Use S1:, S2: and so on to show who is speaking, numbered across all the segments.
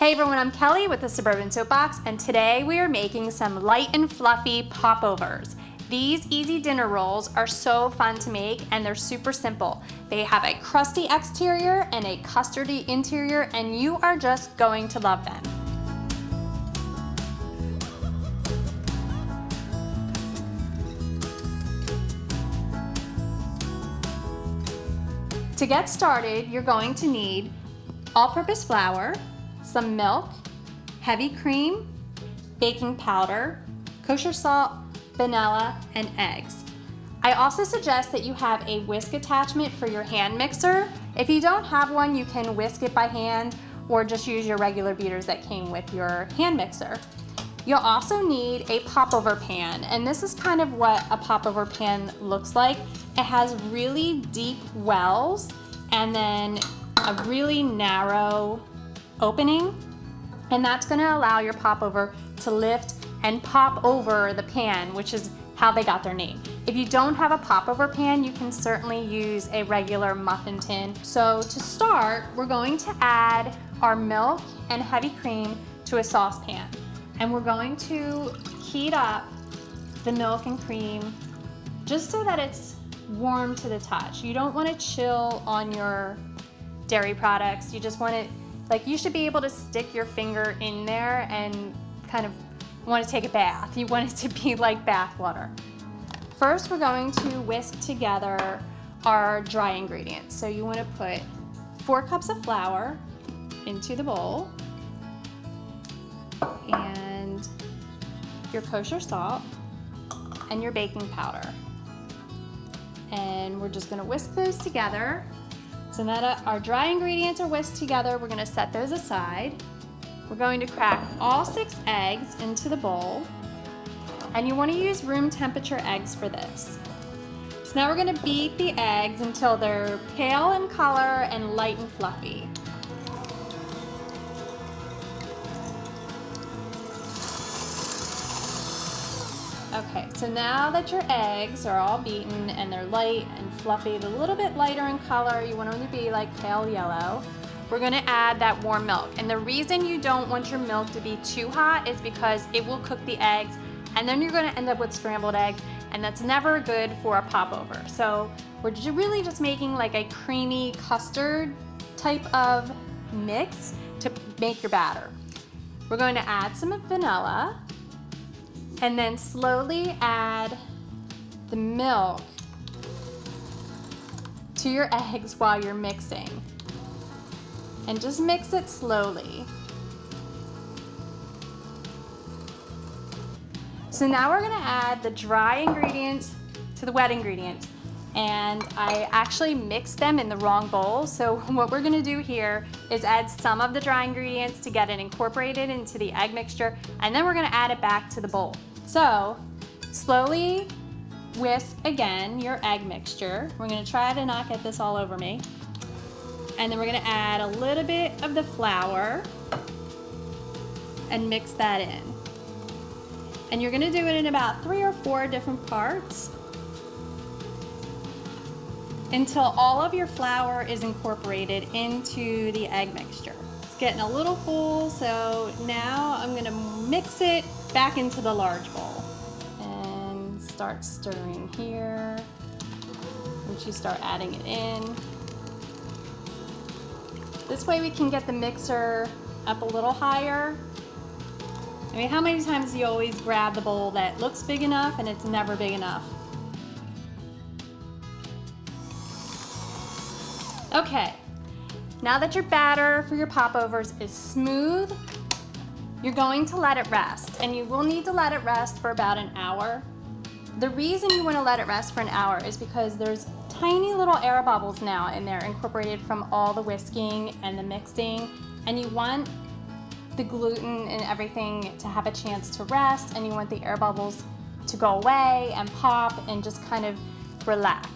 S1: Hey everyone, I'm Kelly with the Suburban Soapbox, and today we are making some light and fluffy popovers. These easy dinner rolls are so fun to make and they're super simple. They have a crusty exterior and a custardy interior, and you are just going to love them. To get started, you're going to need all-purpose flour, some milk, heavy cream, baking powder, kosher salt, vanilla, and eggs. I also suggest that you have a whisk attachment for your hand mixer. If you don't have one, you can whisk it by hand or just use your regular beaters that came with your hand mixer. You'll also need a popover pan, and this is kind of what a popover pan looks like. It has really deep wells and then a really narrow opening, and that's going to allow your popover to lift and pop over the pan, which is how they got their name. If you don't have a popover pan, you can certainly use a regular muffin tin. So to start, we're going to add our milk and heavy cream to a saucepan, and we're going to heat up the milk and cream just so that it's warm to the touch. You don't want to chill on your dairy products. You just want it, like, you should be able to stick your finger in there and kind of want to take a bath. You want it to be like bath water. First, we're going to whisk together our dry ingredients. So you want to put 4 cups of flour into the bowl and your kosher salt and your baking powder. And we're just going to whisk those together. So now that our dry ingredients are whisked together, we're going to set those aside. We're going to crack all 6 eggs into the bowl, and you want to use room temperature eggs for this. So now we're going to beat the eggs until they're pale in color and light and fluffy. Okay, so now that your eggs are all beaten and they're light and fluffy, a little bit lighter in color, you want them to be like pale yellow, we're gonna add that warm milk. And the reason you don't want your milk to be too hot is because it will cook the eggs, and then you're gonna end up with scrambled eggs, and that's never good for a popover. So we're really just making like a creamy custard type of mix to make your batter. We're going to add some vanilla, and then slowly add the milk to your eggs while you're mixing. And just mix it slowly. So now we're gonna add the dry ingredients to the wet ingredients. And I actually mixed them in the wrong bowl. So what we're gonna do here is add some of the dry ingredients to get it incorporated into the egg mixture, and then we're gonna add it back to the bowl. So slowly whisk again your egg mixture. We're gonna try to not get this all over me. And then we're gonna add a little bit of the flour and mix that in. And you're gonna do it in about 3 or 4 different parts until all of your flour is incorporated into the egg mixture. It's getting a little full, so now I'm gonna mix it back into the large bowl and start stirring here. Once you start adding it in, this way we can get the mixer up a little higher. I mean, how many times do you always grab the bowl that looks big enough and it's never big enough? Okay, now that your batter for your popovers is smooth, you're going to let it rest, and you will need to let it rest for about an hour. The reason you want to let it rest for an hour is because there's tiny little air bubbles now in there incorporated from all the whisking and the mixing, and you want the gluten and everything to have a chance to rest, and you want the air bubbles to go away and pop and just kind of relax.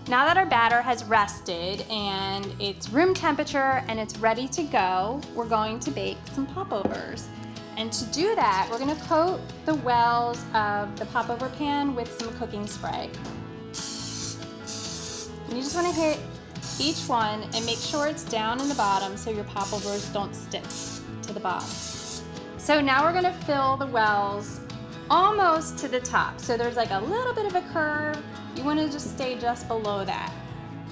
S1: Now that our batter has rested and it's room temperature and it's ready to go, we're going to bake some popovers. And to do that, we're gonna coat the wells of the popover pan with some cooking spray. And you just wanna hit each one and make sure it's down in the bottom so your popovers don't stick to the bottom. So now we're gonna fill the wells almost to the top. So there's like a little bit of a curve. You wanna just stay just below that.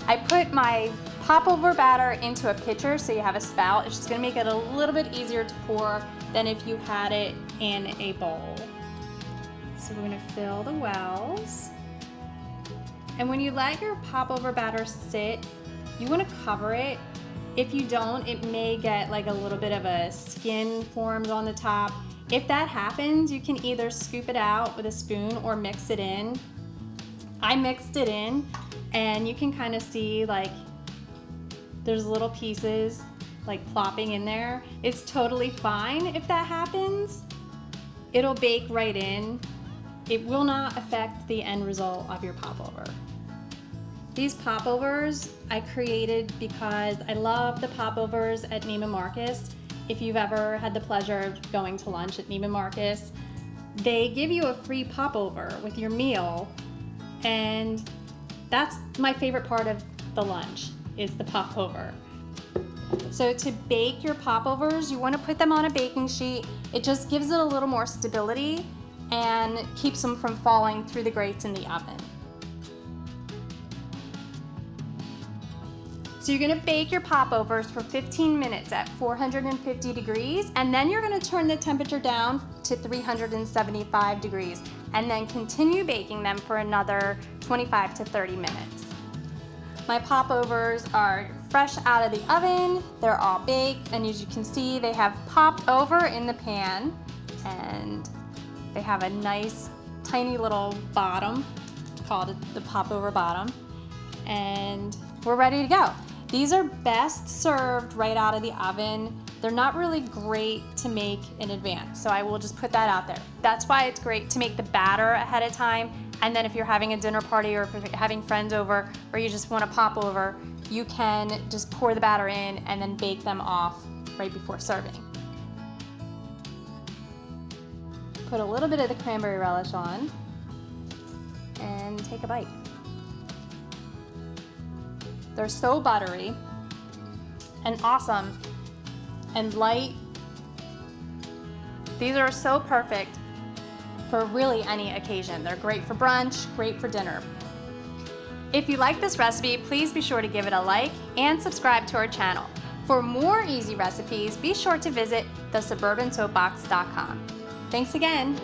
S1: I put my popover batter into a pitcher so you have a spout. It's just gonna make it a little bit easier to pour than if you had it in a bowl. So we're gonna fill the wells. And when you let your popover batter sit, you wanna cover it. If you don't, it may get like a little bit of a skin formed on the top. If that happens, you can either scoop it out with a spoon or mix it in. I mixed it in, and you can kind of see like there's little pieces like plopping in there. It's totally fine if that happens. It'll bake right in. It will not affect the end result of your popover. These popovers I created because I love the popovers at Neiman Marcus. If you've ever had the pleasure of going to lunch at Neiman Marcus, they give you a free popover with your meal, and that's my favorite part of the lunch, is the popover. So to bake your popovers, you want to put them on a baking sheet. It just gives it a little more stability and keeps them from falling through the grates in the oven. So you're gonna bake your popovers for 15 minutes at 450 degrees, and then you're gonna turn the temperature down to 375 degrees, and then continue baking them for another 25 to 30 minutes. My popovers are fresh out of the oven, they're all baked, and as you can see, they have popped over in the pan, and they have a nice tiny little bottom, called the popover bottom, and we're ready to go. These are best served right out of the oven. They're not really great to make in advance, so I will just put that out there. That's why it's great to make the batter ahead of time, and then if you're having a dinner party or if you're having friends over or you just want to pop over, you can just pour the batter in and then bake them off right before serving. Put a little bit of the cranberry relish on and take a bite. They're so buttery and awesome and light. These are so perfect for really any occasion. They're great for brunch, great for dinner. If you like this recipe, please be sure to give it a like and subscribe to our channel. For more easy recipes, be sure to visit thesuburbansoapbox.com. Thanks again.